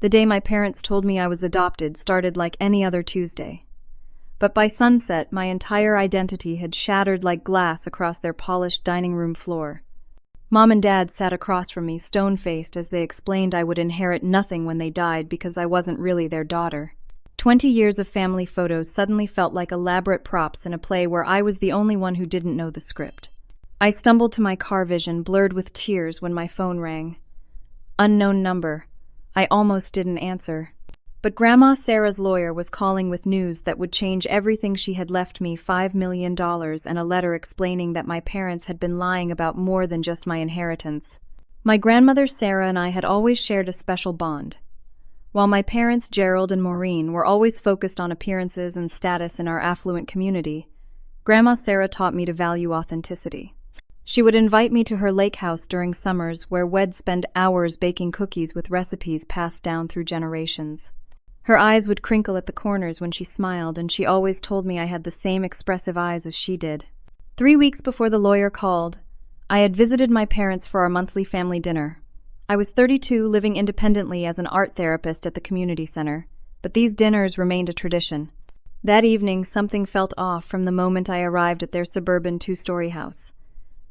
The day my parents told me I was adopted started like any other Tuesday. But by sunset, my entire identity had shattered like glass across their polished dining room floor. Mom and Dad sat across from me, stone-faced, as they explained I would inherit nothing when they died because I wasn't really their daughter. 20 years of family photos suddenly felt like elaborate props in a play where I was the only one who didn't know the script. I stumbled to my car vision, blurred with tears, when my phone rang. Unknown number. I almost didn't answer. But Grandma Sarah's lawyer was calling with news that would change everything. She had left me $5 million and a letter explaining that my parents had been lying about more than just my inheritance. My grandmother Sarah and I had always shared a special bond. While my parents Gerald and Maureen were always focused on appearances and status in our affluent community, Grandma Sarah taught me to value authenticity. She would invite me to her lake house during summers where we'd spend hours baking cookies with recipes passed down through generations. Her eyes would crinkle at the corners when she smiled, and she always told me I had the same expressive eyes as she did. 3 weeks before the lawyer called, I had visited my parents for our monthly family dinner. I was 32, living independently as an art therapist at the community center, but these dinners remained a tradition. That evening, something felt off from the moment I arrived at their suburban 2-story house.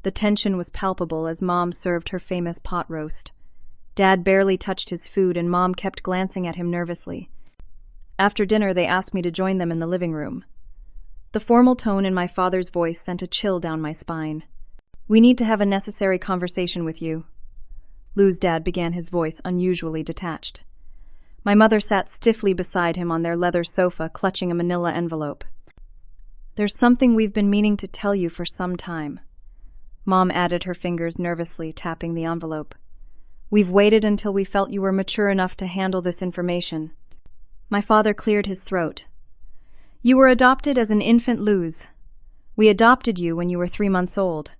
The tension was palpable as Mom served her famous pot roast. Dad barely touched his food, and Mom kept glancing at him nervously. After dinner, they asked me to join them in the living room. The formal tone in my father's voice sent a chill down my spine. "We need to have a necessary conversation with you." Lou's dad began, his voice unusually detached. My mother sat stiffly beside him on their leather sofa, clutching a manila envelope. "There's something we've been meaning to tell you for some time." Mom added, her fingers nervously tapping the envelope. "We've waited until we felt you were mature enough to handle this information." My father cleared his throat. "You were adopted as an infant, Luz. We adopted you when you were 3 months old."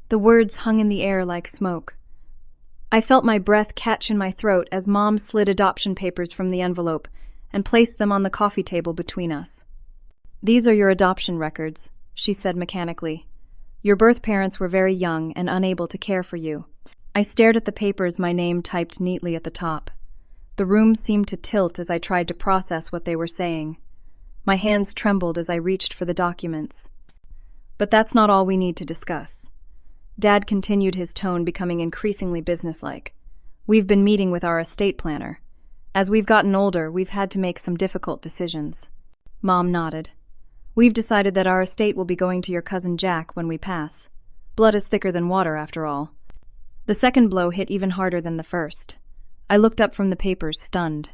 The words hung in the air like smoke. I felt my breath catch in my throat as Mom slid adoption papers from the envelope and placed them on the coffee table between us. "These are your adoption records," she said mechanically. "Your birth parents were very young and unable to care for you." I stared at the papers, my name typed neatly at the top. The room seemed to tilt as I tried to process what they were saying. My hands trembled as I reached for the documents. "But that's not all we need to discuss." Dad continued, his tone becoming increasingly businesslike. "We've been meeting with our estate planner. As we've gotten older, we've had to make some difficult decisions." Mom nodded. "We've decided that our estate will be going to your cousin Jack when we pass. Blood is thicker than water, after all." The second blow hit even harder than the first. I looked up from the papers, stunned.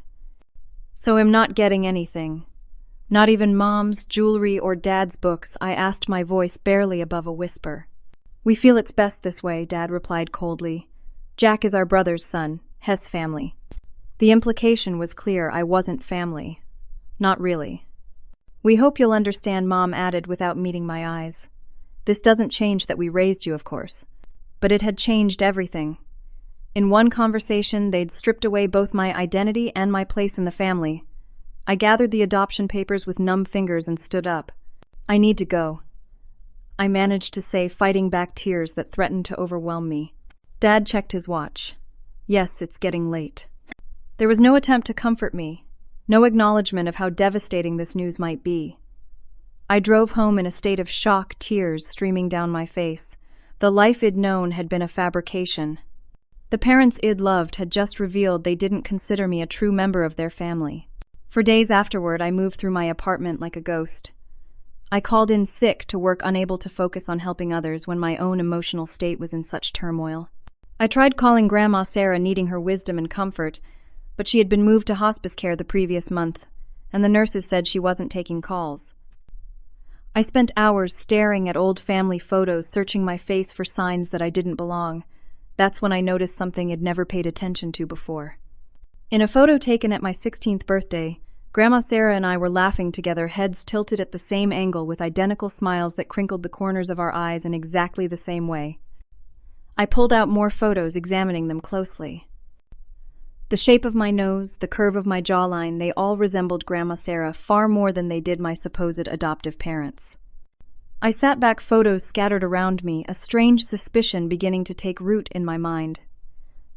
"So I'm not getting anything. Not even Mom's jewelry or Dad's books?" I asked, my voice barely above a whisper. "We feel it's best this way," Dad replied coldly. "Jack is our brother's son, Hess family." The implication was clear. I wasn't family. Not really. "We hope you'll understand," Mom added without meeting my eyes. "This doesn't change that we raised you, of course. But it had changed everything. In one conversation, they'd stripped away both my identity and my place in the family." I gathered the adoption papers with numb fingers and stood up. "I need to go," I managed to say, fighting back tears that threatened to overwhelm me. Dad checked his watch. "Yes, it's getting late." There was no attempt to comfort me. No acknowledgement of how devastating this news might be. I drove home in a state of shock, tears streaming down my face. The life I'd known had been a fabrication. The parents I'd loved had just revealed they didn't consider me a true member of their family. For days afterward, I moved through my apartment like a ghost. I called in sick to work, unable to focus on helping others when my own emotional state was in such turmoil. I tried calling Grandma Sarah, needing her wisdom and comfort, but she had been moved to hospice care the previous month, and the nurses said she wasn't taking calls. I spent hours staring at old family photos, searching my face for signs that I didn't belong. That's when I noticed something I'd never paid attention to before. In a photo taken at my 16th birthday, Grandma Sarah and I were laughing together, heads tilted at the same angle with identical smiles that crinkled the corners of our eyes in exactly the same way. I pulled out more photos, examining them closely. The shape of my nose, the curve of my jawline, they all resembled Grandma Sarah far more than they did my supposed adoptive parents. I sat back, photos scattered around me, a strange suspicion beginning to take root in my mind.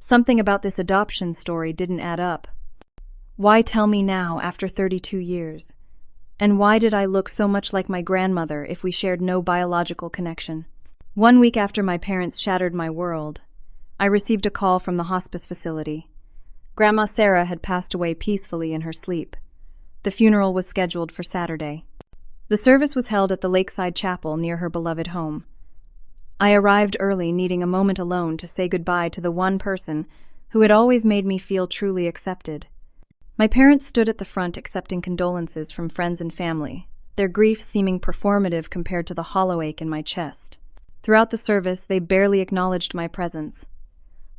Something about this adoption story didn't add up. Why tell me now, after 32 years? And why did I look so much like my grandmother if we shared no biological connection? 1 week after my parents shattered my world, I received a call from the hospice facility. Grandma Sarah had passed away peacefully in her sleep. The funeral was scheduled for Saturday. The service was held at the Lakeside Chapel near her beloved home. I arrived early, needing a moment alone to say goodbye to the one person who had always made me feel truly accepted. My parents stood at the front accepting condolences from friends and family, their grief seeming performative compared to the hollow ache in my chest. Throughout the service, they barely acknowledged my presence.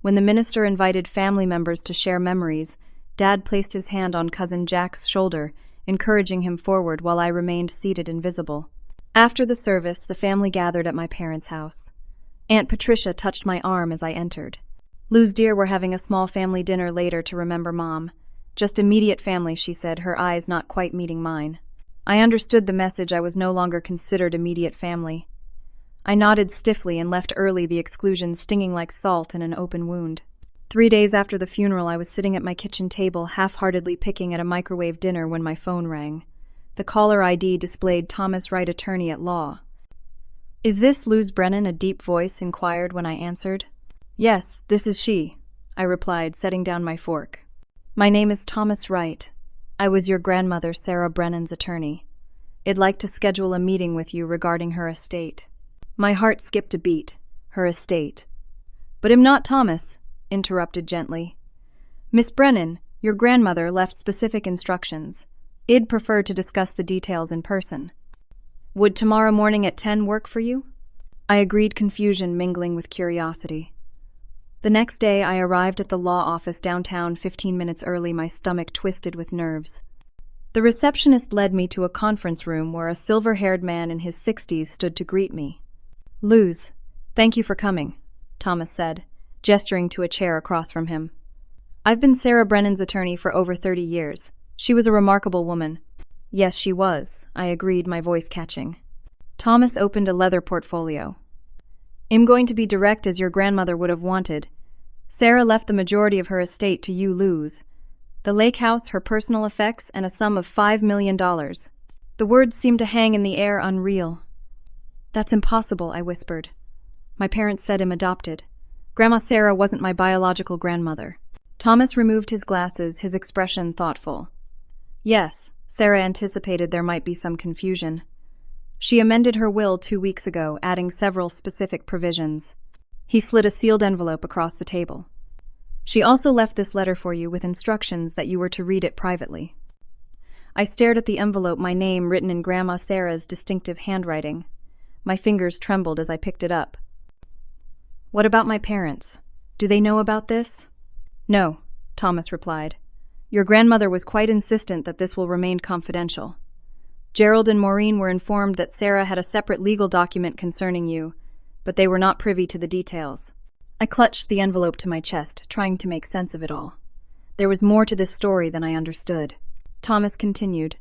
When the minister invited family members to share memories, Dad placed his hand on Cousin Jack's shoulder, encouraging him forward while I remained seated invisible. After the service, the family gathered at my parents' house. Aunt Patricia touched my arm as I entered. Lou's dear were having a small family dinner later to remember Mom. Just immediate family, she said, her eyes not quite meeting mine. I understood the message. I was no longer considered immediate family. I nodded stiffly and left early, the exclusion stinging like salt in an open wound. 3 days after the funeral, I was sitting at my kitchen table, half-heartedly picking at a microwave dinner when my phone rang. The caller ID displayed Thomas Wright, attorney at law. "Is this Luz Brennan?" a deep voice inquired when I answered. "Yes, this is she," I replied, setting down my fork. "My name is Thomas Wright. I was your grandmother, Sarah Brennan's attorney. I'd like to schedule a meeting with you regarding her estate." My heart skipped a beat. Her estate. "But I'm not Thomas," interrupted gently. "Miss Brennan, your grandmother left specific instructions. I'd prefer to discuss the details in person. Would tomorrow morning at 10 work for you?" I agreed, confusion mingling with curiosity. The next day, I arrived at the law office downtown 15 minutes early, my stomach twisted with nerves. The receptionist led me to a conference room where a silver-haired man in his 60s stood to greet me. "Luz, thank you for coming," Thomas said, gesturing to a chair across from him. "I've been Sarah Brennan's attorney for over 30 years. She was a remarkable woman." "Yes, she was," I agreed, my voice catching. Thomas opened a leather portfolio. "I'm going to be direct, as your grandmother would have wanted. Sarah left the majority of her estate to you, Luz. The lake house, her personal effects, and a sum of $5 million. The words seemed to hang in the air, unreal. "That's impossible," I whispered. My parents said I'm adopted. Grandma Sarah wasn't my biological grandmother. Thomas removed his glasses, his expression thoughtful. "Yes," Sarah anticipated there might be some confusion. "She amended her will 2 weeks ago, adding several specific provisions." He slid a sealed envelope across the table. "She also left this letter for you with instructions that you were to read it privately." I stared at the envelope, my name written in Grandma Sarah's distinctive handwriting. My fingers trembled as I picked it up. "What about my parents? Do they know about this?" "No," Thomas replied. "Your grandmother was quite insistent that this will remain confidential. Gerald and Maureen were informed that Sarah had a separate legal document concerning you, but they were not privy to the details." I clutched the envelope to my chest, trying to make sense of it all. There was more to this story than I understood. Thomas continued,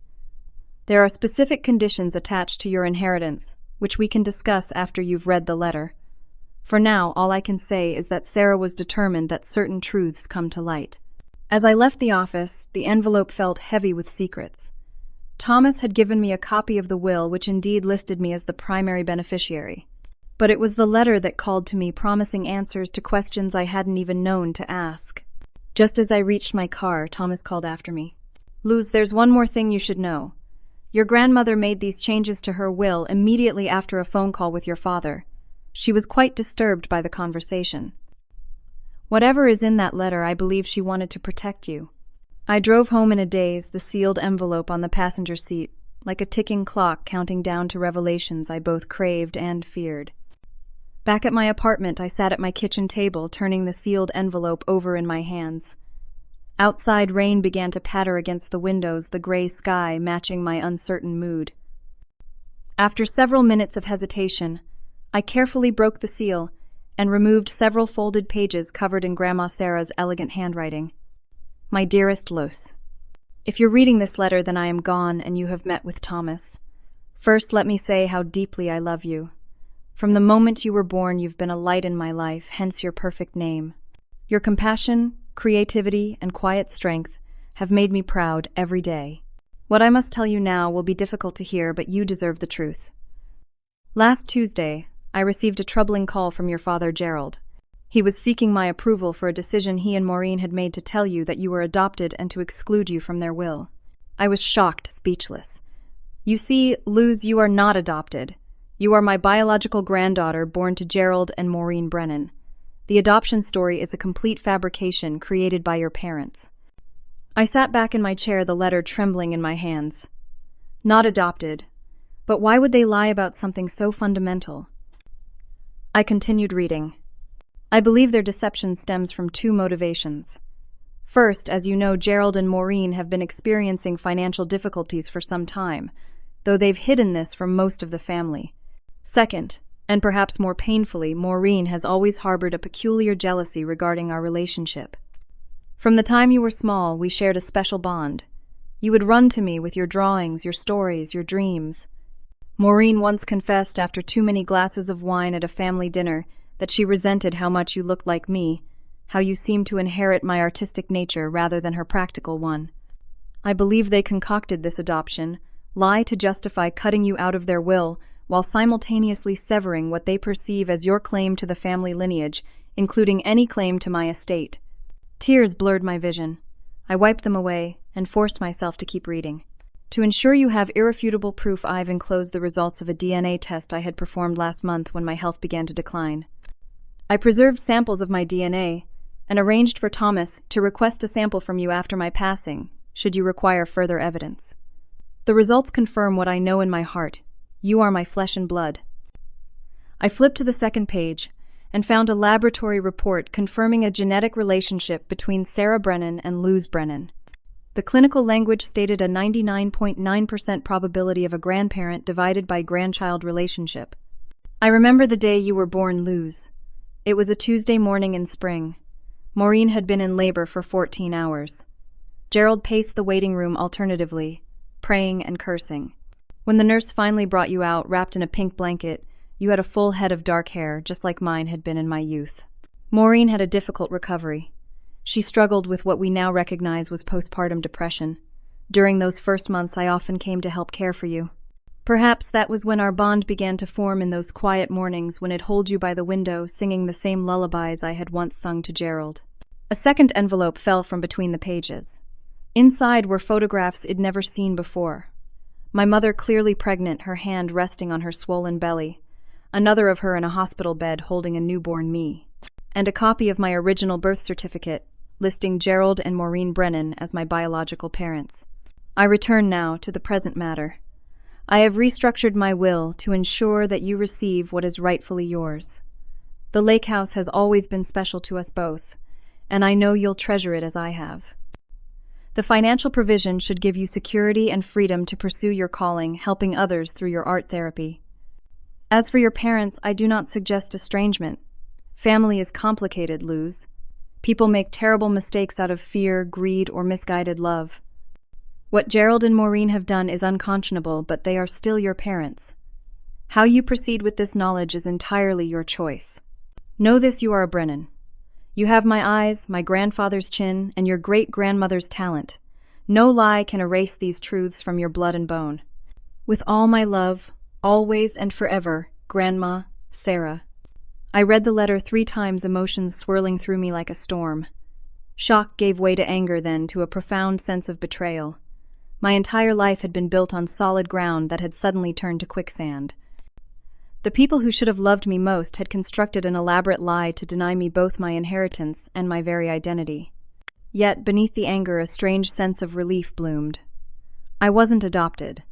"There are specific conditions attached to your inheritance, which we can discuss after you've read the letter. For now, all I can say is that Sarah was determined that certain truths come to light." As I left the office, the envelope felt heavy with secrets. Thomas had given me a copy of the will, which indeed listed me as the primary beneficiary. But it was the letter that called to me, promising answers to questions I hadn't even known to ask. Just as I reached my car, Thomas called after me. "Luz, there's one more thing you should know. Your grandmother made these changes to her will immediately after a phone call with your father. She was quite disturbed by the conversation. Whatever is in that letter, I believe she wanted to protect you." I drove home in a daze, the sealed envelope on the passenger seat, like a ticking clock counting down to revelations I both craved and feared. Back at my apartment, I sat at my kitchen table, turning the sealed envelope over in my hands. Outside, rain began to patter against the windows, the gray sky matching my uncertain mood. After several minutes of hesitation, I carefully broke the seal and removed several folded pages covered in Grandma Sarah's elegant handwriting. "My dearest Luz, if you're reading this letter, then I am gone and you have met with Thomas. First, let me say how deeply I love you. From the moment you were born, you've been a light in my life, hence your perfect name. Your compassion, creativity, and quiet strength have made me proud every day. What I must tell you now will be difficult to hear, but you deserve the truth. Last Tuesday, I received a troubling call from your father, Gerald. He was seeking my approval for a decision he and Maureen had made to tell you that you were adopted and to exclude you from their will. I was shocked, speechless. You see, Luz, you are not adopted. You are my biological granddaughter born to Gerald and Maureen Brennan. The adoption story is a complete fabrication created by your parents. I sat back in my chair, the letter trembling in my hands. Not adopted. But why would they lie about something so fundamental? I continued reading. I believe their deception stems from two motivations. First, as you know, Gerald and Maureen have been experiencing financial difficulties for some time, though they've hidden this from most of the family. Second, and perhaps more painfully, Maureen has always harbored a peculiar jealousy regarding our relationship. From the time you were small, we shared a special bond. You would run to me with your drawings, your stories, your dreams. Maureen once confessed after too many glasses of wine at a family dinner that she resented how much you looked like me, how you seemed to inherit my artistic nature rather than her practical one. I believe they concocted this adoption, lie to justify cutting you out of their will, while simultaneously severing what they perceive as your claim to the family lineage, including any claim to my estate. Tears blurred my vision. I wiped them away and forced myself to keep reading. To ensure you have irrefutable proof, I've enclosed the results of a DNA test I had performed last month when my health began to decline. I preserved samples of my DNA and arranged for Thomas to request a sample from you after my passing, should you require further evidence. The results confirm what I know in my heart. You are my flesh and blood. I flipped to the second page and found a laboratory report confirming a genetic relationship between Sarah Brennan and Luz Brennan. The clinical language stated a 99.9% probability of a grandparent divided by grandchild relationship. I remember the day you were born, Luz. It was a Tuesday morning in spring. Maureen had been in labor for 14 hours. Gerald paced the waiting room alternatively, praying and cursing. When the nurse finally brought you out, wrapped in a pink blanket, you had a full head of dark hair, just like mine had been in my youth. Maureen had a difficult recovery. She struggled with what we now recognize was postpartum depression. During those first months, I often came to help care for you. Perhaps that was when our bond began to form in those quiet mornings when I'd hold you by the window, singing the same lullabies I had once sung to Gerald. A second envelope fell from between the pages. Inside were photographs I'd never seen before. My mother clearly pregnant, her hand resting on her swollen belly. Another of her in a hospital bed holding a newborn me. And a copy of my original birth certificate, listing Gerald and Maureen Brennan as my biological parents. I return now to the present matter. I have restructured my will to ensure that you receive what is rightfully yours. The lake house has always been special to us both, and I know you'll treasure it as I have. The financial provision should give you security and freedom to pursue your calling, helping others through your art therapy. As for your parents, I do not suggest estrangement. Family is complicated, Luz. People make terrible mistakes out of fear, greed, or misguided love. What Gerald and Maureen have done is unconscionable, but they are still your parents. How you proceed with this knowledge is entirely your choice. Know this, you are a Brennan. You have my eyes, my grandfather's chin, and your great-grandmother's talent. No lie can erase these truths from your blood and bone. With all my love, always and forever, Grandma, Sarah. I read the letter 3 times, emotions swirling through me like a storm. Shock gave way to anger, then to a profound sense of betrayal. My entire life had been built on solid ground that had suddenly turned to quicksand. The people who should have loved me most had constructed an elaborate lie to deny me both my inheritance and my very identity. Yet, beneath the anger, a strange sense of relief bloomed. I wasn't adopted.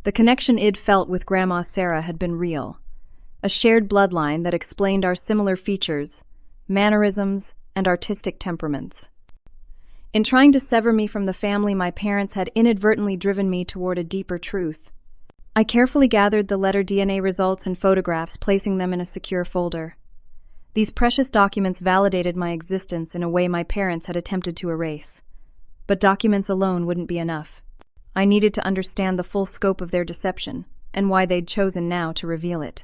The connection I'd felt with Grandma Sarah had been real. A shared bloodline that explained our similar features, mannerisms, and artistic temperaments. In trying to sever me from the family, my parents had inadvertently driven me toward a deeper truth. I carefully gathered the letter DNA results and photographs, placing them in a secure folder. These precious documents validated my existence in a way my parents had attempted to erase. But documents alone wouldn't be enough. I needed to understand the full scope of their deception, and why they'd chosen now to reveal it.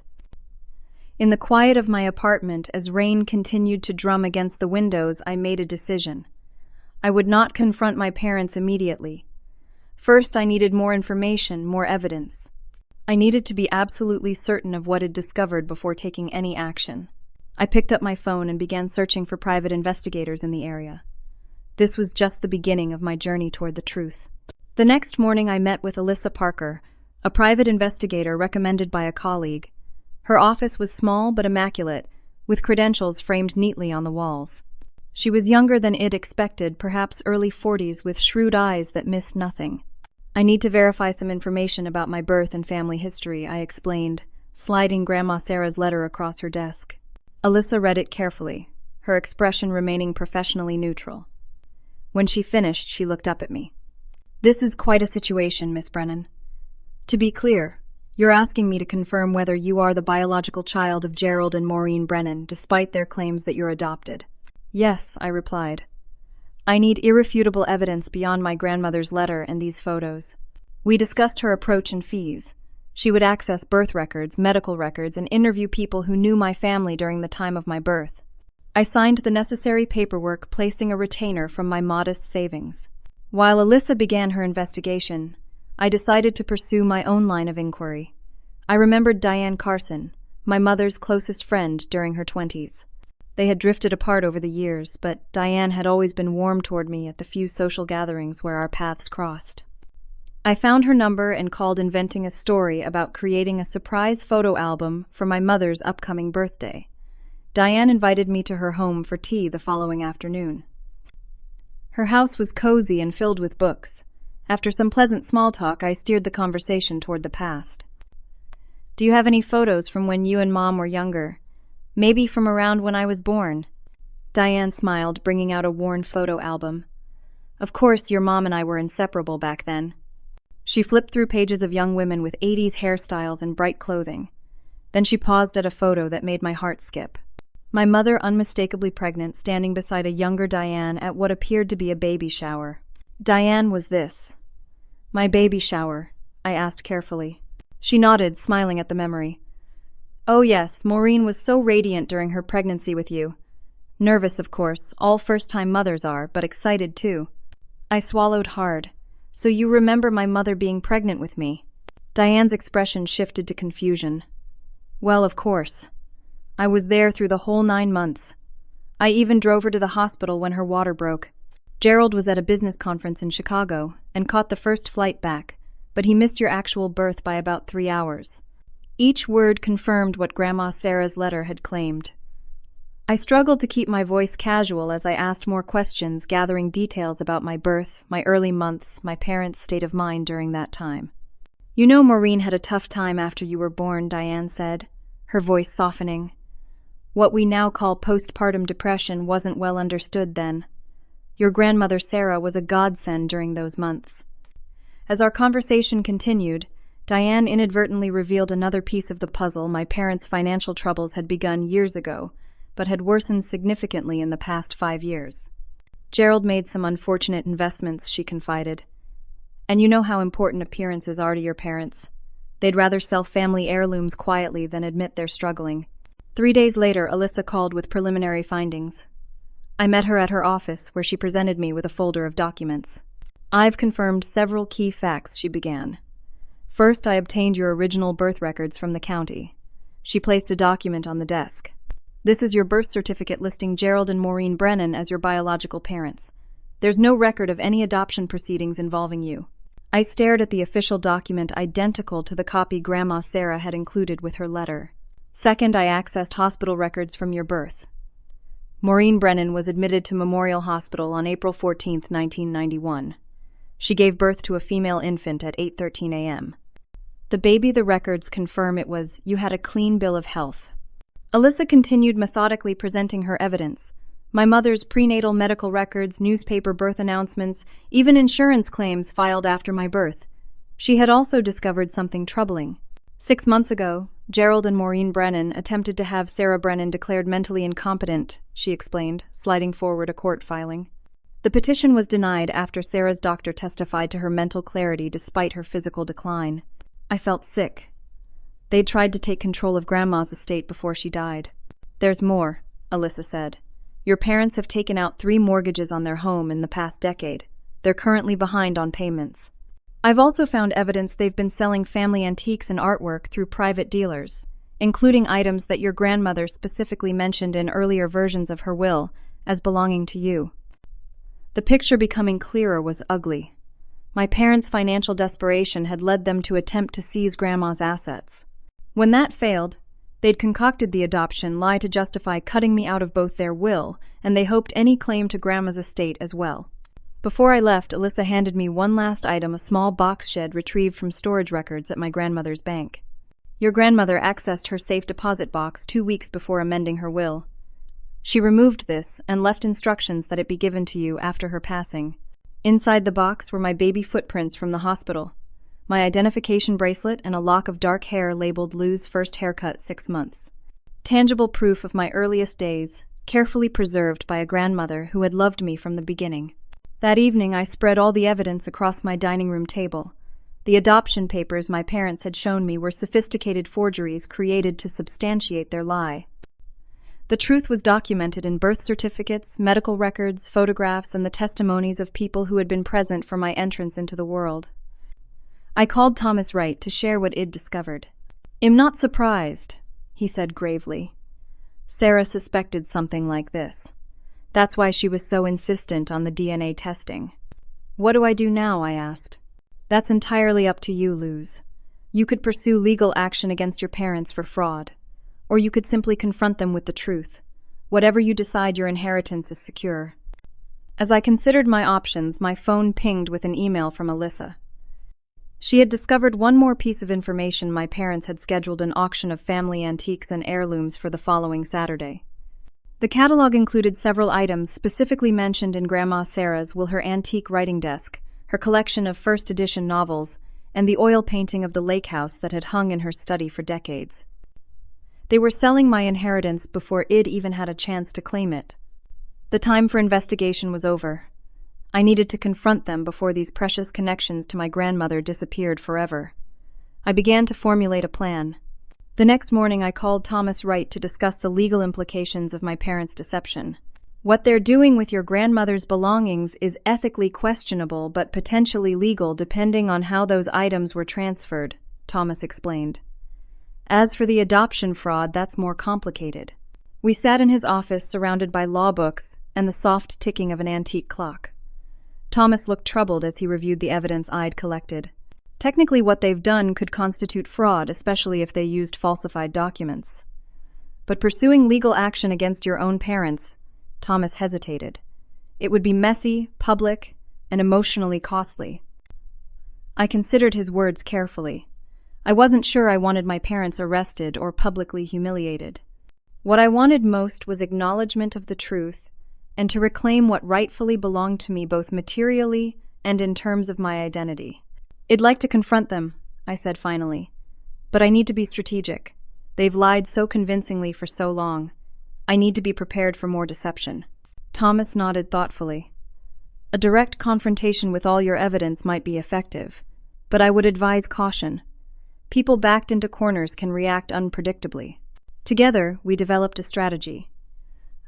In the quiet of my apartment, as rain continued to drum against the windows, I made a decision. I would not confront my parents immediately. First, I needed more information, more evidence. I needed to be absolutely certain of what I'd discovered before taking any action. I picked up my phone and began searching for private investigators in the area. This was just the beginning of my journey toward the truth. The next morning, I met with Alyssa Parker, a private investigator recommended by a colleague. Her office was small but immaculate, with credentials framed neatly on the walls. She was younger than I'd expected, perhaps early 40s, with shrewd eyes that missed nothing. I need to verify some information about my birth and family history, I explained, sliding Grandma Sarah's letter across her desk. Alyssa read it carefully, her expression remaining professionally neutral. When she finished, she looked up at me. "This is quite a situation, Miss Brennan. To be clear, you're asking me to confirm whether you are the biological child of Gerald and Maureen Brennan, despite their claims that you're adopted." "Yes," I replied. "I need irrefutable evidence beyond my grandmother's letter and these photos." We discussed her approach and fees. She would access birth records, medical records, and interview people who knew my family during the time of my birth. I signed the necessary paperwork, placing a retainer from my modest savings. While Alyssa began her investigation, I decided to pursue my own line of inquiry. I remembered Diane Carson, my mother's closest friend during her 20s. They had drifted apart over the years, but Diane had always been warm toward me at the few social gatherings where our paths crossed. I found her number and called, inventing a story about creating a surprise photo album for my mother's upcoming birthday. Diane invited me to her home for tea the following afternoon. Her house was cozy and filled with books. After some pleasant small talk, I steered the conversation toward the past. "Do you have any photos from when you and Mom were younger? Maybe from around when I was born?" Diane smiled, bringing out a worn photo album. "Of course, your mom and I were inseparable back then." She flipped through pages of young women with 80s hairstyles and bright clothing. Then she paused at a photo that made my heart skip. My mother, unmistakably pregnant, standing beside a younger Diane at what appeared to be a baby shower. Diane was this. "My baby shower?" I asked carefully. She nodded, smiling at the memory. "Oh yes, Maureen was so radiant during her pregnancy with you. Nervous, of course, all first-time mothers are, but excited too." I swallowed hard. "So you remember my mother being pregnant with me?" Diane's expression shifted to confusion. "Well, of course. I was there through the whole 9 months. I even drove her to the hospital when her water broke. Gerald was at a business conference in Chicago and caught the first flight back, but he missed your actual birth by about 3 hours." Each word confirmed what Grandma Sarah's letter had claimed. I struggled to keep my voice casual as I asked more questions, gathering details about my birth, my early months, my parents' state of mind during that time. "You know Maureen had a tough time after you were born," Diane said, her voice softening. "What we now call postpartum depression wasn't well understood then. Your grandmother Sarah was a godsend during those months." As our conversation continued, Diane inadvertently revealed another piece of the puzzle. My parents' financial troubles had begun years ago, but had worsened significantly in the past 5 years. "Gerald made some unfortunate investments," she confided. "And you know how important appearances are to your parents. They'd rather sell family heirlooms quietly than admit they're struggling." 3 days later, Alyssa called with preliminary findings. I met her at her office, where she presented me with a folder of documents. "I've confirmed several key facts," she began. "First, I obtained your original birth records from the county." She placed a document on the desk. "This is your birth certificate listing Gerald and Maureen Brennan as your biological parents. There's no record of any adoption proceedings involving you." I stared at the official document, identical to the copy Grandma Sarah had included with her letter. "Second, I accessed hospital records from your birth. Maureen Brennan was admitted to Memorial Hospital on April 14, 1991. She gave birth to a female infant at 8:13 a.m. The baby the records confirm it was, you had a clean bill of health." Alyssa continued methodically presenting her evidence. My mother's prenatal medical records, newspaper birth announcements, even insurance claims filed after my birth. She had also discovered something troubling. 6 months ago, Gerald and Maureen Brennan attempted to have Sarah Brennan declared mentally incompetent, she explained, sliding forward a court filing. The petition was denied after Sarah's doctor testified to her mental clarity despite her physical decline. I felt sick. They'd tried to take control of Grandma's estate before she died. There's more, Alyssa said. Your parents have taken out 3 mortgages on their home in the past decade. They're currently behind on payments. I've also found evidence they've been selling family antiques and artwork through private dealers, including items that your grandmother specifically mentioned in earlier versions of her will as belonging to you. The picture becoming clearer was ugly. My parents' financial desperation had led them to attempt to seize Grandma's assets. When that failed, they'd concocted the adoption lie to justify cutting me out of both their will, and they hoped any claim to Grandma's estate as well. Before I left, Alyssa handed me one last item, a small box shed retrieved from storage records at my grandmother's bank. Your grandmother accessed her safe deposit box 2 weeks before amending her will. She removed this and left instructions that it be given to you after her passing. Inside the box were my baby footprints from the hospital, my identification bracelet, and a lock of dark hair labeled Lou's first haircut 6 months. Tangible proof of my earliest days, carefully preserved by a grandmother who had loved me from the beginning. That evening, I spread all the evidence across my dining room table. The adoption papers my parents had shown me were sophisticated forgeries created to substantiate their lie. The truth was documented in birth certificates, medical records, photographs, and the testimonies of people who had been present for my entrance into the world. I called Thomas Wright to share what I'd discovered. "I'm not surprised," he said gravely. "Sarah suspected something like this. That's why she was so insistent on the DNA testing." "What do I do now?" I asked. "That's entirely up to you, Luz. You could pursue legal action against your parents for fraud, or you could simply confront them with the truth. Whatever you decide, your inheritance is secure." As I considered my options, my phone pinged with an email from Alyssa. She had discovered one more piece of information. My parents had scheduled an auction of family antiques and heirlooms for the following Saturday. The catalog included several items specifically mentioned in Grandma Sarah's will: her antique writing desk, her collection of first edition novels, and the oil painting of the lake house that had hung in her study for decades. They were selling my inheritance before I'd even had a chance to claim it. The time for investigation was over. I needed to confront them before these precious connections to my grandmother disappeared forever. I began to formulate a plan. The next morning, I called Thomas Wright to discuss the legal implications of my parents' deception. "What they're doing with your grandmother's belongings is ethically questionable but potentially legal depending on how those items were transferred," Thomas explained. "As for the adoption fraud, that's more complicated." We sat in his office surrounded by law books and the soft ticking of an antique clock. Thomas looked troubled as he reviewed the evidence I'd collected. "Technically, what they've done could constitute fraud, especially if they used falsified documents. But pursuing legal action against your own parents," Thomas hesitated, "it would be messy, public, and emotionally costly." I considered his words carefully. I wasn't sure I wanted my parents arrested or publicly humiliated. What I wanted most was acknowledgement of the truth and to reclaim what rightfully belonged to me both materially and in terms of my identity. "I'd like to confront them," I said finally, "but I need to be strategic. They've lied so convincingly for so long. I need to be prepared for more deception." Thomas nodded thoughtfully. "A direct confrontation with all your evidence might be effective, but I would advise caution. People backed into corners can react unpredictably." Together, we developed a strategy.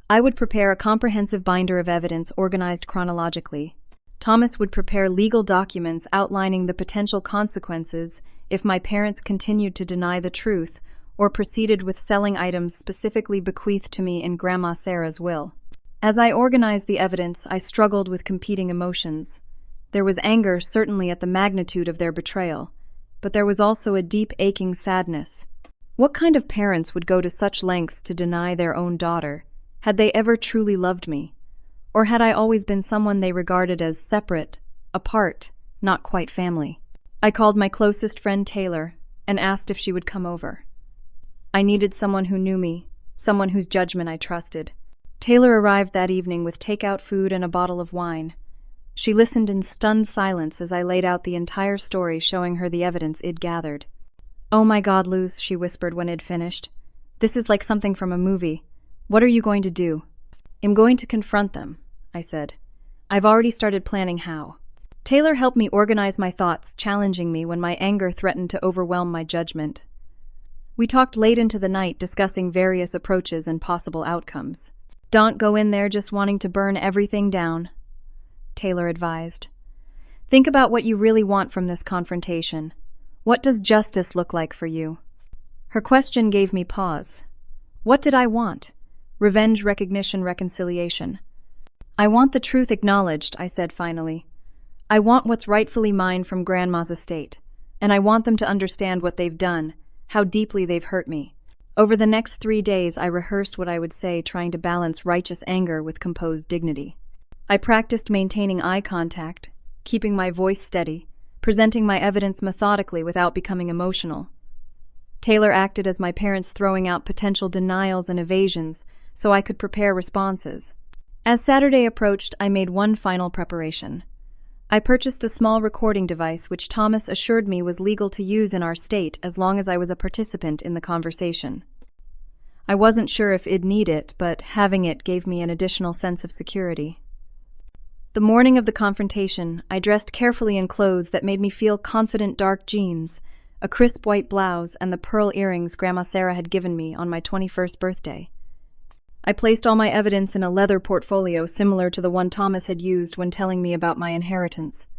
I would prepare a comprehensive binder of evidence organized chronologically. Thomas would prepare legal documents outlining the potential consequences if my parents continued to deny the truth or proceeded with selling items specifically bequeathed to me in Grandma Sarah's will. As I organized the evidence, I struggled with competing emotions. There was anger, certainly, at the magnitude of their betrayal, but there was also a deep, aching sadness. What kind of parents would go to such lengths to deny their own daughter? Had they ever truly loved me? Or had I always been someone they regarded as separate, apart, not quite family? I called my closest friend Taylor and asked if she would come over. I needed someone who knew me, someone whose judgment I trusted. Taylor arrived that evening with takeout food and a bottle of wine. She listened in stunned silence as I laid out the entire story, showing her the evidence I'd gathered. "Oh my God, Luz," she whispered when I'd finished. "This is like something from a movie. What are you going to do?" "I'm going to confront them," I said. "I've already started planning how." Taylor helped me organize my thoughts, challenging me when my anger threatened to overwhelm my judgment. We talked late into the night, discussing various approaches and possible outcomes. "Don't go in there just wanting to burn everything down," Taylor advised. "Think about what you really want from this confrontation. What does justice look like for you?" Her question gave me pause. What did I want? Revenge, recognition, reconciliation. "I want the truth acknowledged," I said finally. "I want what's rightfully mine from Grandma's estate, and I want them to understand what they've done, how deeply they've hurt me." Over the next 3 days, I rehearsed what I would say, trying to balance righteous anger with composed dignity. I practiced maintaining eye contact, keeping my voice steady, presenting my evidence methodically without becoming emotional. Taylor acted as my parents, throwing out potential denials and evasions so I could prepare responses. As Saturday approached, I made one final preparation. I purchased a small recording device which Thomas assured me was legal to use in our state as long as I was a participant in the conversation. I wasn't sure if I'd need it, but having it gave me an additional sense of security. The morning of the confrontation, I dressed carefully in clothes that made me feel confident: dark jeans, a crisp white blouse, and the pearl earrings Grandma Sarah had given me on my 21st birthday. I placed all my evidence in a leather portfolio similar to the one Thomas had used when telling me about my inheritance.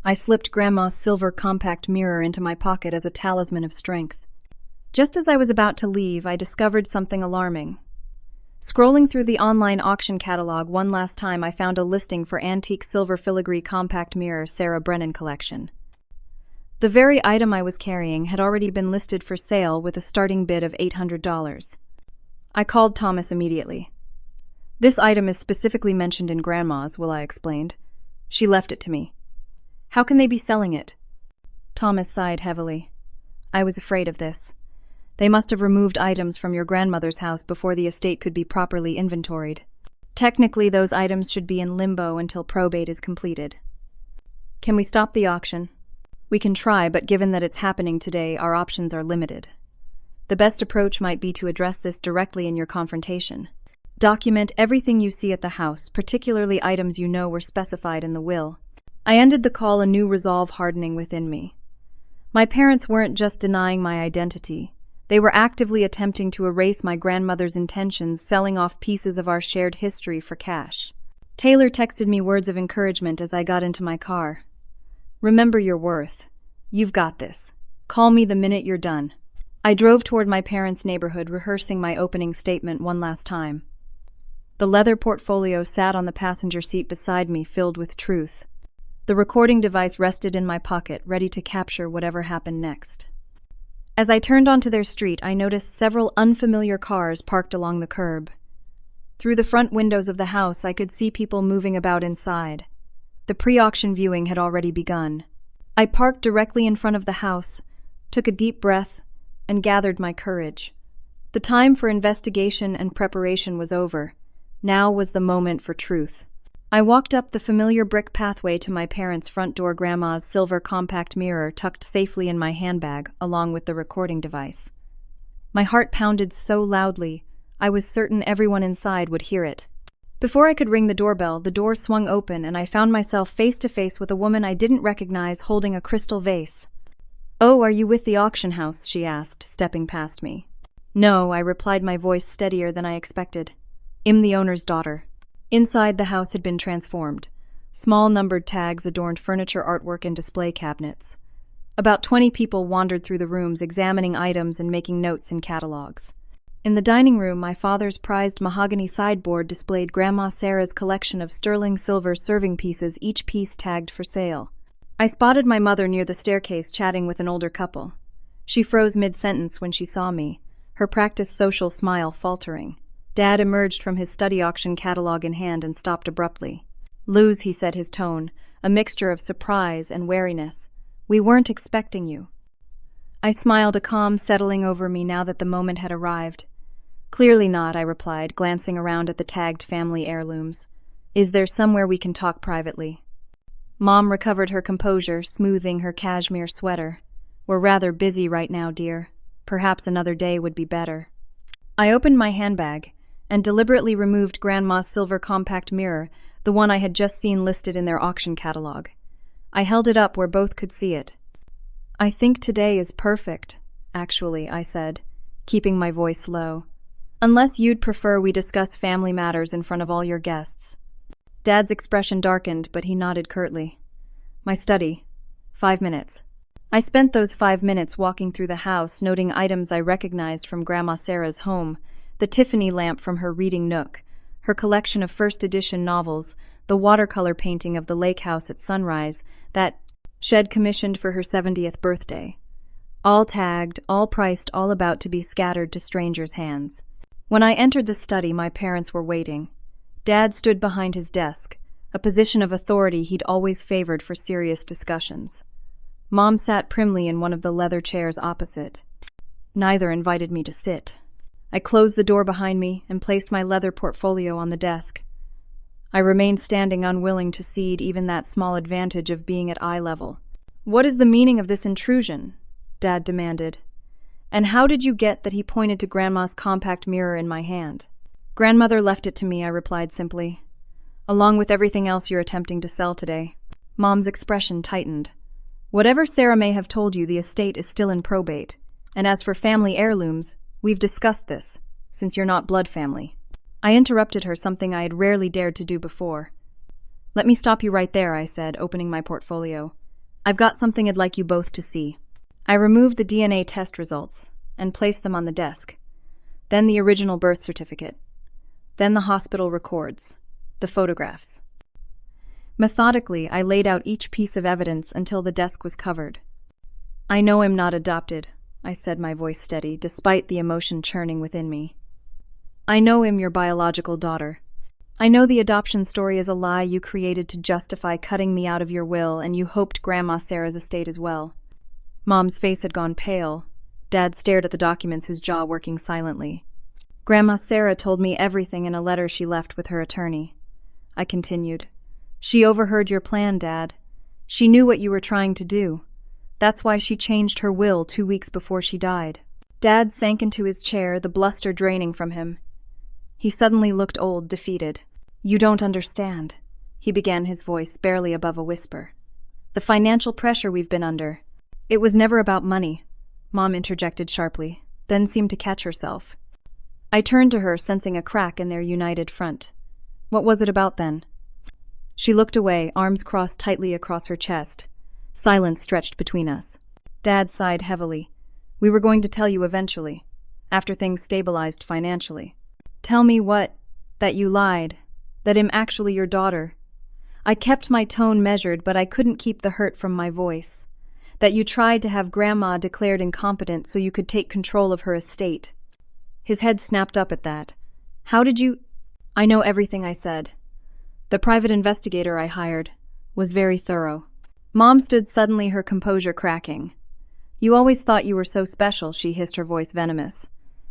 I slipped Grandma's silver compact mirror into my pocket as a talisman of strength. Just as I was about to leave, I discovered something alarming. Scrolling through the online auction catalog one last time, I found a listing for antique silver filigree compact mirror Sarah Brennan collection. The very item I was carrying had already been listed for sale with a starting bid of $800. I called Thomas immediately. "This item is specifically mentioned in Grandma's will," I explained. "She left it to me." "How can they be selling it?" Thomas sighed heavily. "I was afraid of this. They must have removed items from your grandmother's house before the estate could be properly inventoried. Technically, those items should be in limbo until probate is completed." "Can we stop the auction?" "We can try, but given that it's happening today, our options are limited. The best approach might be to address this directly in your confrontation. Document everything you see at the house, particularly items you know were specified in the will." I ended the call, a new resolve hardening within me. My parents weren't just denying my identity. They were actively attempting to erase my grandmother's intentions, selling off pieces of our shared history for cash. Taylor texted me words of encouragement as I got into my car. "Remember your worth. You've got this. Call me the minute you're done." I drove toward my parents' neighborhood, rehearsing my opening statement one last time. The leather portfolio sat on the passenger seat beside me, filled with truth. The recording device rested in my pocket, ready to capture whatever happened next. As I turned onto their street, I noticed several unfamiliar cars parked along the curb. Through the front windows of the house, I could see people moving about inside. The pre-auction viewing had already begun. I parked directly in front of the house, took a deep breath, and gathered my courage. The time for investigation and preparation was over. Now was the moment for truth. I walked up the familiar brick pathway to my parents' front door, Grandma's silver compact mirror tucked safely in my handbag, along with the recording device. My heart pounded so loudly, I was certain everyone inside would hear it. Before I could ring the doorbell, the door swung open and I found myself face to face with a woman I didn't recognize, holding a crystal vase. "Oh, are you with the auction house?" she asked, stepping past me. "No," I replied, my voice steadier than I expected. "I'm the owner's daughter." Inside, the house had been transformed. Small numbered tags adorned furniture, artwork, and display cabinets. About 20 people wandered through the rooms, examining items and making notes in catalogs. In the dining room, my father's prized mahogany sideboard displayed Grandma Sarah's collection of sterling silver serving pieces, each piece tagged for sale. I spotted my mother near the staircase chatting with an older couple. She froze mid-sentence when she saw me, her practiced social smile faltering. Dad emerged from his study auction catalog in hand and stopped abruptly. "Luz," he said, his tone a mixture of surprise and wariness. "We weren't expecting you." I smiled, a calm settling over me now that the moment had arrived. "Clearly not," I replied, glancing around at the tagged family heirlooms. "Is there somewhere we can talk privately?" Mom recovered her composure, smoothing her cashmere sweater. "We're rather busy right now, dear. Perhaps another day would be better." I opened my handbag and deliberately removed Grandma's silver compact mirror, the one I had just seen listed in their auction catalog. I held it up where both could see it. "I think today is perfect, actually," I said, keeping my voice low. Unless you'd prefer we discuss family matters in front of all your guests. Dad's expression darkened, but he nodded curtly. My study. 5 minutes. I spent those 5 minutes walking through the house, noting items I recognized from Grandma Sarah's home, the Tiffany lamp from her reading nook, her collection of first-edition novels, the watercolor painting of the lake house at sunrise that she'd commissioned for her 70th birthday. All tagged, all priced, all about to be scattered to strangers' hands. When I entered the study, my parents were waiting. Dad stood behind his desk, a position of authority he'd always favored for serious discussions. Mom sat primly in one of the leather chairs opposite. Neither invited me to sit. I closed the door behind me and placed my leather portfolio on the desk. I remained standing, unwilling to cede even that small advantage of being at eye level. "What is the meaning of this intrusion?" Dad demanded. "And how did you get that?" He pointed to Grandma's compact mirror in my hand. "Grandmother left it to me," I replied simply. "Along with everything else you're attempting to sell today." Mom's expression tightened. "Whatever Sarah may have told you, the estate is still in probate. And as for family heirlooms, we've discussed this, since you're not blood family." I interrupted her, something I had rarely dared to do before. "Let me stop you right there," I said, opening my portfolio. "I've got something I'd like you both to see." I removed the DNA test results and placed them on the desk. Then the original birth certificate. Then the hospital records, the photographs. Methodically, I laid out each piece of evidence until the desk was covered. "I know I'm not adopted," I said, my voice steady, despite the emotion churning within me. "I know I'm your biological daughter. I know the adoption story is a lie you created to justify cutting me out of your will, and you hoped Grandma Sarah's estate as well." Mom's face had gone pale. Dad stared at the documents, his jaw working silently. "Grandma Sarah told me everything in a letter she left with her attorney," I continued. "She overheard your plan, Dad. She knew what you were trying to do. That's why she changed her will 2 weeks before she died." Dad sank into his chair, the bluster draining from him. He suddenly looked old, defeated. "You don't understand," he began, his voice barely above a whisper. "The financial pressure we've been under." "It was never about money," Mom interjected sharply, then seemed to catch herself. I turned to her, sensing a crack in their united front. "What was it about then?" She looked away, arms crossed tightly across her chest. Silence stretched between us. Dad sighed heavily. "We were going to tell you eventually, after things stabilized financially." "Tell me what? That you lied. That I'm actually your daughter." I kept my tone measured, but I couldn't keep the hurt from my voice. "That you tried to have Grandma declared incompetent so you could take control of her estate." His head snapped up at that. "How did you—" "I know everything," I said. "The private investigator I hired was very thorough." Mom stood suddenly, her composure cracking. "You always thought you were so special," she hissed, her voice venomous.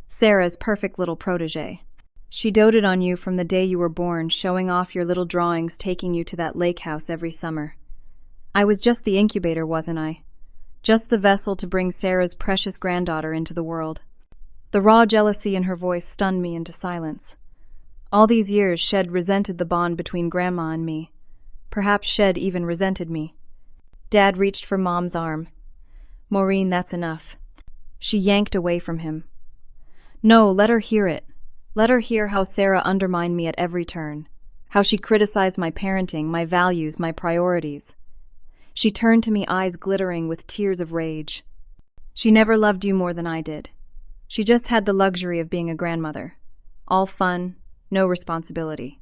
"Sarah's perfect little protege. She doted on you from the day you were born, showing off your little drawings, taking you to that lake house every summer. I was just the incubator, wasn't I? Just the vessel to bring Sarah's precious granddaughter into the world." The raw jealousy in her voice stunned me into silence. All these years, Shed resented the bond between Grandma and me. Perhaps Shed even resented me. Dad reached for Mom's arm. "Maureen, that's enough." She yanked away from him. "No, let her hear it. Let her hear how Sarah undermined me at every turn. How she criticized my parenting, my values, my priorities." She turned to me, eyes glittering with tears of rage. "She never loved you more than I did. She just had the luxury of being a grandmother. All fun, no responsibility."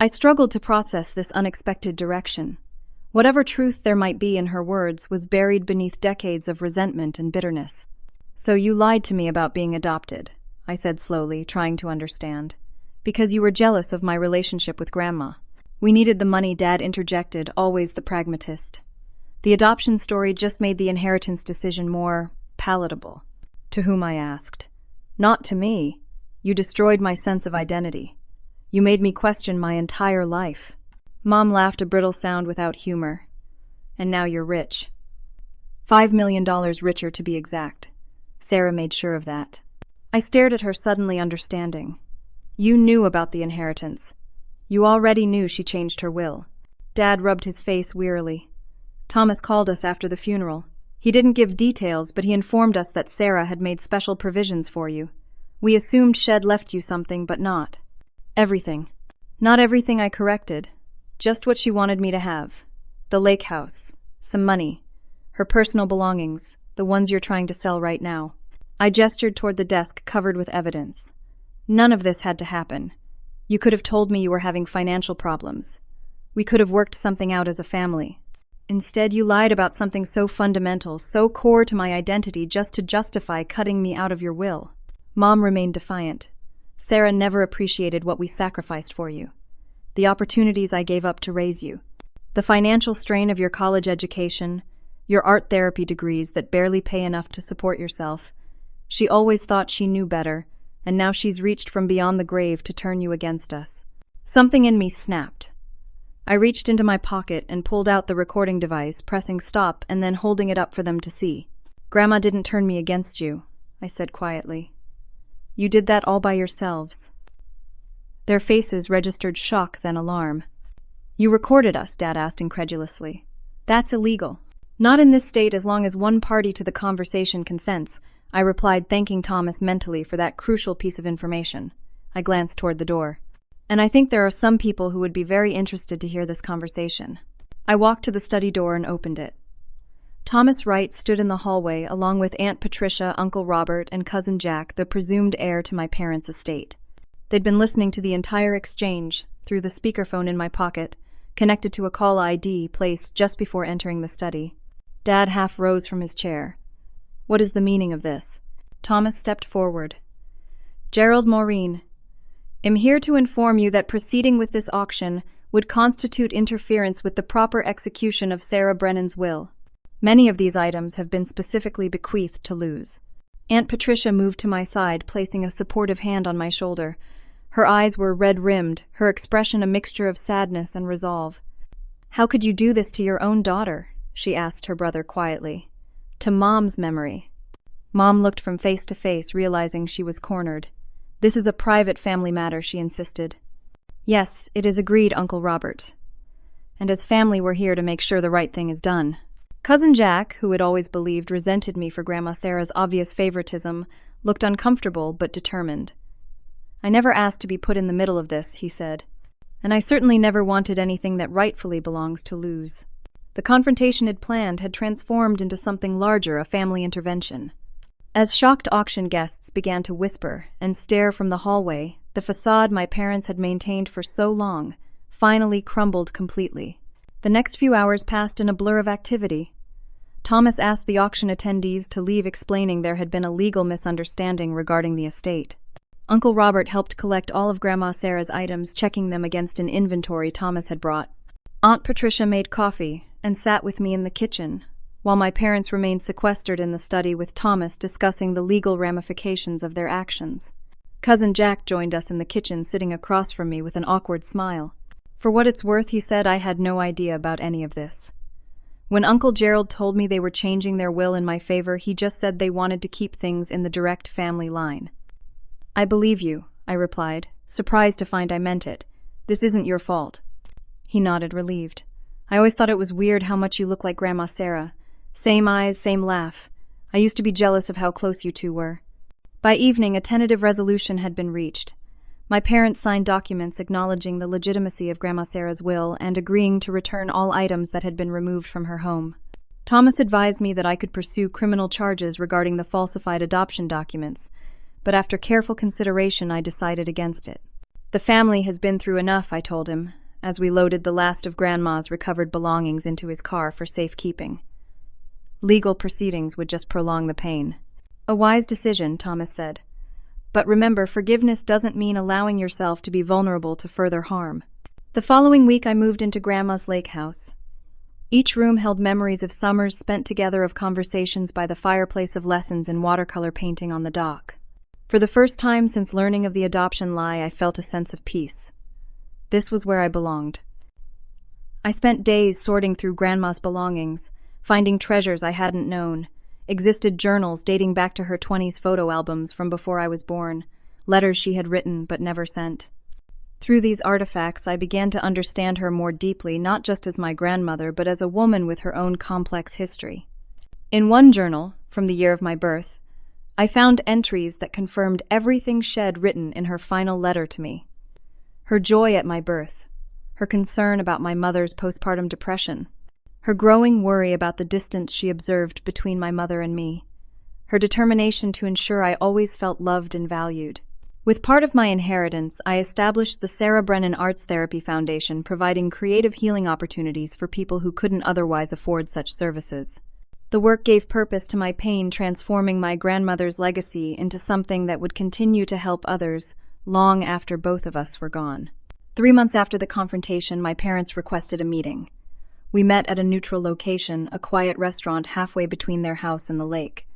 I struggled to process this unexpected direction. Whatever truth there might be in her words was buried beneath decades of resentment and bitterness. "So you lied to me about being adopted," I said slowly, trying to understand. "Because you were jealous of my relationship with Grandma." "We needed the money," Dad interjected, always the pragmatist. "The adoption story just made the inheritance decision more palatable." "To whom?" I asked. "Not to me. You destroyed my sense of identity. You made me question my entire life." Mom laughed, a brittle sound without humor. "And now you're rich. $5 million richer, to be exact. Sarah made sure of that." I stared at her, suddenly understanding. "You knew about the inheritance. You already knew she changed her will." Dad rubbed his face wearily. "Thomas called us after the funeral. He didn't give details, but he informed us that Sarah had made special provisions for you. We assumed Shed left you something, but not. Everything. Not everything, I corrected. Just what she wanted me to have. The lake house. Some money. Her personal belongings. The ones you're trying to sell right now. I gestured toward the desk covered with evidence. None of this had to happen. You could have told me you were having financial problems. We could have worked something out as a family. Instead, you lied about something so fundamental, so core to my identity, just to justify cutting me out of your will. Mom remained defiant. Sarah never appreciated what we sacrificed for you. The opportunities I gave up to raise you. The financial strain of your college education, your art therapy degrees that barely pay enough to support yourself. She always thought she knew better, and now she's reached from beyond the grave to turn you against us. Something in me snapped. I reached into my pocket and pulled out the recording device, pressing stop and then holding it up for them to see. Grandma didn't turn me against you, I said quietly. You did that all by yourselves. Their faces registered shock, then alarm. You recorded us, Dad asked incredulously. That's illegal. Not in this state as long as one party to the conversation consents, I replied, thanking Thomas mentally for that crucial piece of information. I glanced toward the door. And I think there are some people who would be very interested to hear this conversation. I walked to the study door and opened it. Thomas Wright stood in the hallway along with Aunt Patricia, Uncle Robert, and Cousin Jack, the presumed heir to my parents' estate. They'd been listening to the entire exchange through the speakerphone in my pocket, connected to a call ID placed just before entering the study. Dad half rose from his chair. What is the meaning of this? Thomas stepped forward. Gerald Maureen, am here to inform you that proceeding with this auction would constitute interference with the proper execution of Sarah Brennan's will. Many of these items have been specifically bequeathed to Luz. Aunt Patricia moved to my side, placing a supportive hand on my shoulder. Her eyes were red-rimmed, her expression a mixture of sadness and resolve. How could you do this to your own daughter? She asked her brother quietly. To Mom's memory. Mom looked from face to face, realizing she was cornered. This is a private family matter, she insisted. Yes, it is agreed, Uncle Robert. And as family, we're here to make sure the right thing is done. Cousin Jack, who had always believed resented me for Grandma Sarah's obvious favoritism, looked uncomfortable but determined. I never asked to be put in the middle of this, he said. And I certainly never wanted anything that rightfully belongs to Luz. The confrontation had planned had transformed into something larger, a family intervention. As shocked auction guests began to whisper and stare from the hallway, the facade my parents had maintained for so long finally crumbled completely. The next few hours passed in a blur of activity. Thomas asked the auction attendees to leave, explaining there had been a legal misunderstanding regarding the estate. Uncle Robert helped collect all of Grandma Sarah's items, checking them against an inventory Thomas had brought. Aunt Patricia made coffee and sat with me in the kitchen, while my parents remained sequestered in the study with Thomas discussing the legal ramifications of their actions. Cousin Jack joined us in the kitchen, sitting across from me with an awkward smile. For what it's worth, he said, I had no idea about any of this. When Uncle Gerald told me they were changing their will in my favor, he just said they wanted to keep things in the direct family line. I believe you, I replied, surprised to find I meant it. This isn't your fault. He nodded, relieved. I always thought it was weird how much you look like Grandma Sarah. Same eyes, same laugh. I used to be jealous of how close you two were. By evening, a tentative resolution had been reached. My parents signed documents acknowledging the legitimacy of Grandma Sarah's will and agreeing to return all items that had been removed from her home. Thomas advised me that I could pursue criminal charges regarding the falsified adoption documents, but after careful consideration, I decided against it. The family has been through enough, I told him, as we loaded the last of Grandma's recovered belongings into his car for safekeeping. Legal proceedings would just prolong the pain. A wise decision, Thomas said. But remember, forgiveness doesn't mean allowing yourself to be vulnerable to further harm. The following week, I moved into Grandma's lake house. Each room held memories of summers spent together, of conversations by the fireplace, of lessons in watercolor painting on the dock. For the first time since learning of the adoption lie, I felt a sense of peace. This was where I belonged. I spent days sorting through Grandma's belongings, finding treasures I hadn't known. Existed journals dating back to her 20s photo albums from before I was born, letters she had written but never sent. Through these artifacts, I began to understand her more deeply, not just as my grandmother, but as a woman with her own complex history. In one journal, from the year of my birth, I found entries that confirmed everything Shed written in her final letter to me. Her joy at my birth, her concern about my mother's postpartum depression, her growing worry about the distance she observed between my mother and me, her determination to ensure I always felt loved and valued. With part of my inheritance, I established the Sarah Brennan Arts Therapy Foundation, providing creative healing opportunities for people who couldn't otherwise afford such services. The work gave purpose to my pain, transforming my grandmother's legacy into something that would continue to help others long after both of us were gone. 3 months after the confrontation, my parents requested a meeting. We met at a neutral location, a quiet restaurant halfway between their house and the lake.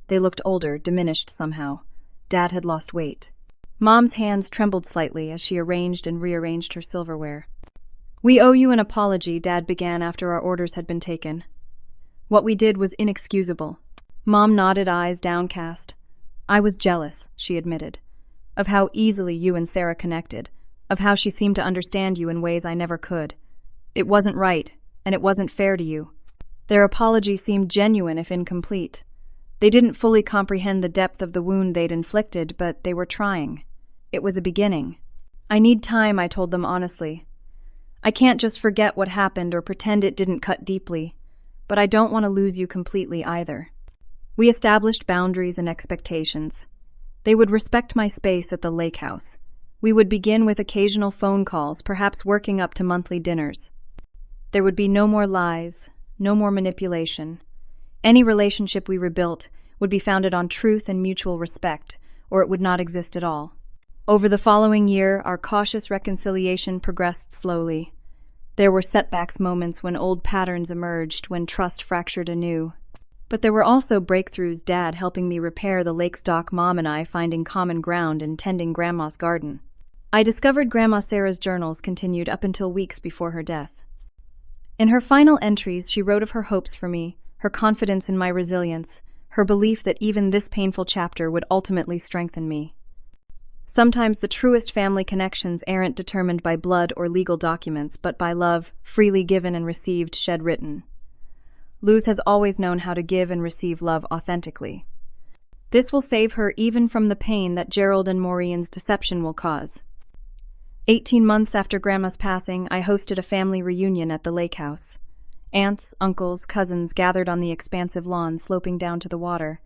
They looked older, diminished somehow. Dad had lost weight. Mom's hands trembled slightly as she arranged and rearranged her silverware. "We owe you an apology," Dad began after our orders had been taken. "What we did was inexcusable." Mom nodded, eyes downcast. "I was jealous," she admitted, "of how easily you and Sarah connected, of how she seemed to understand you in ways I never could. It wasn't right, and it wasn't fair to you." Their apology seemed genuine if incomplete. They didn't fully comprehend the depth of the wound they'd inflicted, but they were trying. It was a beginning. "I need time," I told them honestly. "I can't just forget what happened or pretend it didn't cut deeply, but I don't want to lose you completely either." We established boundaries and expectations. They would respect my space at the lake house. We would begin with occasional phone calls, perhaps working up to monthly dinners. There would be no more lies, no more manipulation. Any relationship we rebuilt would be founded on truth and mutual respect, or it would not exist at all. Over the following year, our cautious reconciliation progressed slowly. There were setbacks, moments when old patterns emerged, when trust fractured anew. But there were also breakthroughs, Dad helping me repair the lake's dock, Mom and I finding common ground and tending Grandma's garden. I discovered Grandma Sarah's journals continued up until weeks before her death. In her final entries, she wrote of her hopes for me, her confidence in my resilience, her belief that even this painful chapter would ultimately strengthen me. Sometimes the truest family connections aren't determined by blood or legal documents, but by love, freely given and received, Shed written. Luz has always known how to give and receive love authentically. This will save her even from the pain that Gerald and Maureen's deception will cause. 18 months after Grandma's passing, I hosted a family reunion at the lake house. Aunts, uncles, cousins gathered on the expansive lawn sloping down to the water.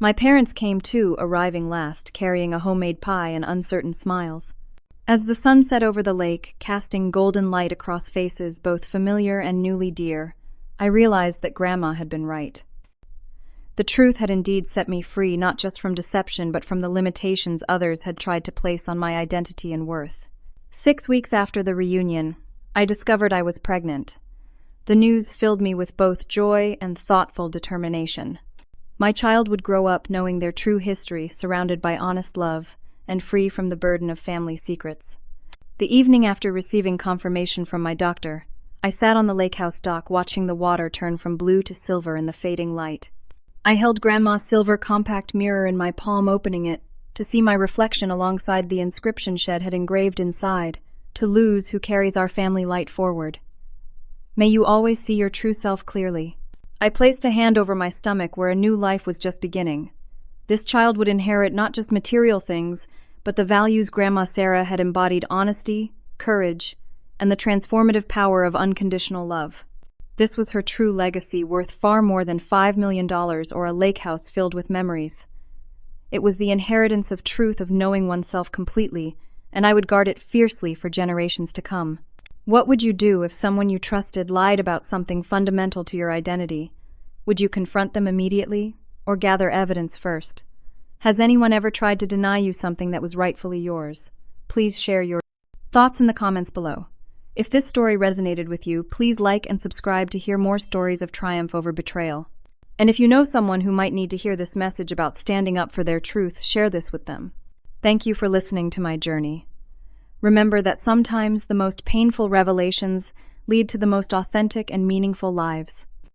My parents came too, arriving last, carrying a homemade pie and uncertain smiles. As the sun set over the lake, casting golden light across faces both familiar and newly dear, I realized that Grandma had been right. The truth had indeed set me free, not just from deception, but from the limitations others had tried to place on my identity and worth. 6 weeks after the reunion, I discovered I was pregnant. The news filled me with both joy and thoughtful determination. My child would grow up knowing their true history, surrounded by honest love, and free from the burden of family secrets. The evening after receiving confirmation from my doctor, I sat on the lake house dock watching the water turn from blue to silver in the fading light. I held Grandma's silver compact mirror in my palm, opening it to see my reflection alongside the inscription Shed had engraved inside, "To Luz, who carries our family light forward. May you always see your true self clearly." I placed a hand over my stomach where a new life was just beginning. This child would inherit not just material things, but the values Grandma Sarah had embodied: honesty, courage, and the transformative power of unconditional love. This was her true legacy, worth far more than $5 million or a lake house filled with memories. It was the inheritance of truth, of knowing oneself completely, and I would guard it fiercely for generations to come. What would you do if someone you trusted lied about something fundamental to your identity? Would you confront them immediately, or gather evidence first? Has anyone ever tried to deny you something that was rightfully yours? Please share your thoughts in the comments below. If this story resonated with you, please like and subscribe to hear more stories of triumph over betrayal. And if you know someone who might need to hear this message about standing up for their truth, share this with them. Thank you for listening to my journey. Remember that sometimes the most painful revelations lead to the most authentic and meaningful lives.